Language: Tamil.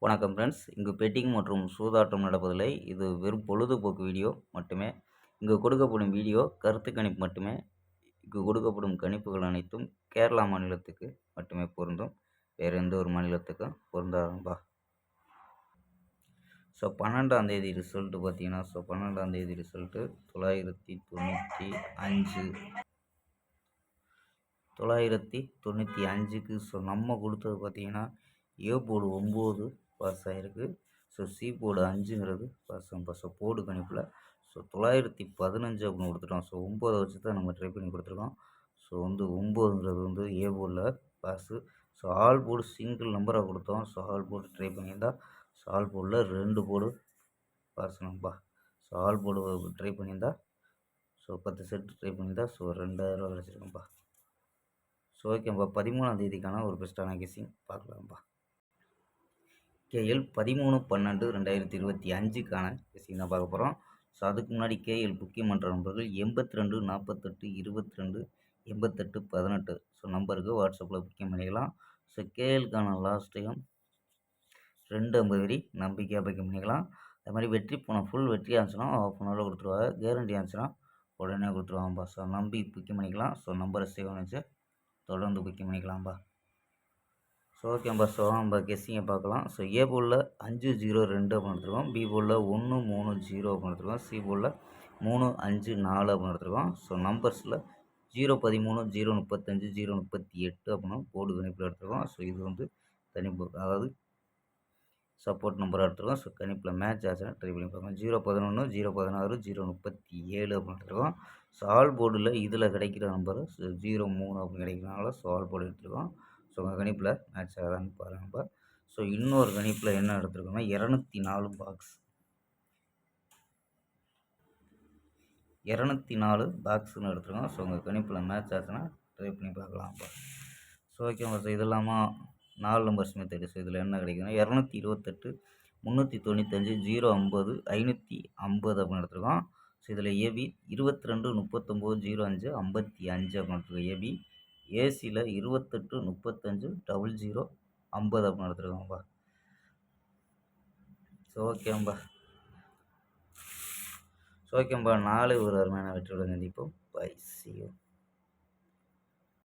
வணக்கம் ஃப்ரெண்ட்ஸ். இங்கு பெட்டிங் மற்றும் சூதாட்டம் நடப்பதில்லை. இது வெறும் பொழுதுபோக்கு வீடியோ மட்டுமே. இங்கு கொடுக்கப்படும் வீடியோ கருத்து கணிப்பு மட்டுமே. இங்கு கொடுக்கப்படும் கணிப்புகள் அனைத்தும் கேரளா மாநிலத்துக்கு மட்டுமே பொருந்தும். வேறு எந்த ஒரு மாநிலத்துக்கும் பொருந்தாதுப்பா. ஸோ 12ஆம் தேதி ரிசல்ட்டு பார்த்தீங்கன்னா, 12ஆம் தேதி ரிசல்ட்டு 995க்கு நம்ம கொடுத்தது பார்த்தீங்கன்னா, ஏ போர்டு 9 பாஸ் ஆகிருக்கு. ஸோ சி போர்டு 5ங்கிறது பாஸ் ஆகும்பா. ஸோ போர்டு கணிப்பில் 915 அப்படின்னு கொடுத்துட்டோம். ஸோ 9 வச்சு தான் நம்ம ட்ரை பண்ணி கொடுத்துருக்கோம். ஸோ 9ங்கிறது ஏ போர்டில் pass. So all board single நம்பராக கொடுத்தோம். ஸோ ஆல் போர்டு ட்ரை பண்ணியிருந்தா ஸோ ஆல் போர்டில் 2 போர்டு பாஸ் நம்பா. ஸோ ஆல் போர்டு ட்ரை பண்ணியிருந்தா ஸோ 10 செட் ட்ரை பண்ணியிருந்தா ஸோ 2000 கிடச்சிருக்கும்பா. ஸோ ஓகேப்பா. 13ஆம் தேதிக்கான ஒரு பெஸ்ட்டான கெஸ்ஸிங் பார்க்கலாம்ப்பா. கேஎல் 13/12/2025க்கான கெஸ்ஸிங் தான் பார்க்க போகிறோம். ஸோ அதுக்கு முன்னாடி கேஎல் புக்கிங் பண்ணுற நம்பர்கள் 82 48 22 88 18 ஸோ நம்பருக்கு வாட்ஸ்அப்பில் புக்கிங் பண்ணிக்கலாம். ஸோ கேஎலுக்கான லாஸ்ட் டைம் 250 வரி நம்பிக்கையாக புக்கிங் பண்ணிக்கலாம். அது மாதிரி வெற்றி போன ஃபுல் வெற்றியாக இருந்துச்சுன்னா ஆஃப் அன் ஹவரில் கொடுத்துருவாங்க. கேரண்டி இருந்துச்சுன்னா உடனே கொடுத்துருவாங்கப்பா. ஸோ நம்பி புக்கிங் பண்ணிக்கலாம். ஸோ நம்பரை சேவ் பண்ணிச்சு தொடர்ந்து புக்கிங் பண்ணிக்கலாம்ப்பா. ஸோ ஓகேப்பா. ஸோ நம்ம கெஸ்ஸிங்கை பார்க்கலாம். ஸோ ஏ போர்டில் 502 அப்படின்னு எடுத்துருக்கோம். பி போர்டில் 130 அப்படின்னு எடுத்துருக்கோம். சி போர்டில் 354 அப்படின்னு எடுத்துருக்கோம். ஸோ நம்பர்ஸில் 013 035 038 அப்படின்னு போர்டு கணிப்பில் எடுத்துருக்கோம். ஸோ இது வந்து கணிப்பு, அதாவது சப்போர்ட் நம்பராக எடுத்துருக்கோம். ஸோ கணிப்பில் மேட்ச் ஆச்சுன்னா ட்ரை பண்ணி பார்க்கலாம். 011 016 037 அப்படின்னு எடுத்துருக்கோம். ஸோ ஆல் போர்டில் இதில் கிடைக்கிற நம்பரு 03 அப்படின்னு கிடைக்கிறனால ஸோ ஆல் போர்டு எடுத்துருக்கோம். ஸோ உங்கள் கணிப்பில் மேட்ச் ஆகுதான்னு பாருங்கப்பா. ஸோ இன்னொரு கணிப்பில் என்ன எடுத்துருக்கோம்னா 204 பாக்ஸ் 204 பாக்ஸுன்னு எடுத்துருக்கோம். ஸோ உங்கள் கணிப்பில் மேட்ச் ஆச்சுன்னா ட்ரை பண்ணி பார்க்கலாம்ப்பா. ஸோ ஓகேப்பா. ஸோ இது இல்லாமல் 4 நம்பர்ஸ் மெத்தடு. ஸோ இதில் என்ன கிடைக்குதுன்னா 228 395 050 550 அப்படின்னு எடுத்துருக்கோம். ஸோ இதில் ஏபி 22 39 05 55 அப்படின்னு எடுத்துருக்கோம் ஏபி. ஏசியில் 28 35 00 50 அப்படின்னு எடுத்துருக்கோம்ப்பா. ஸோ ஓகேம்பா. நாளை ஒரு அருமையான வெற்றியுடன் சந்திப்போம். Bye, see you.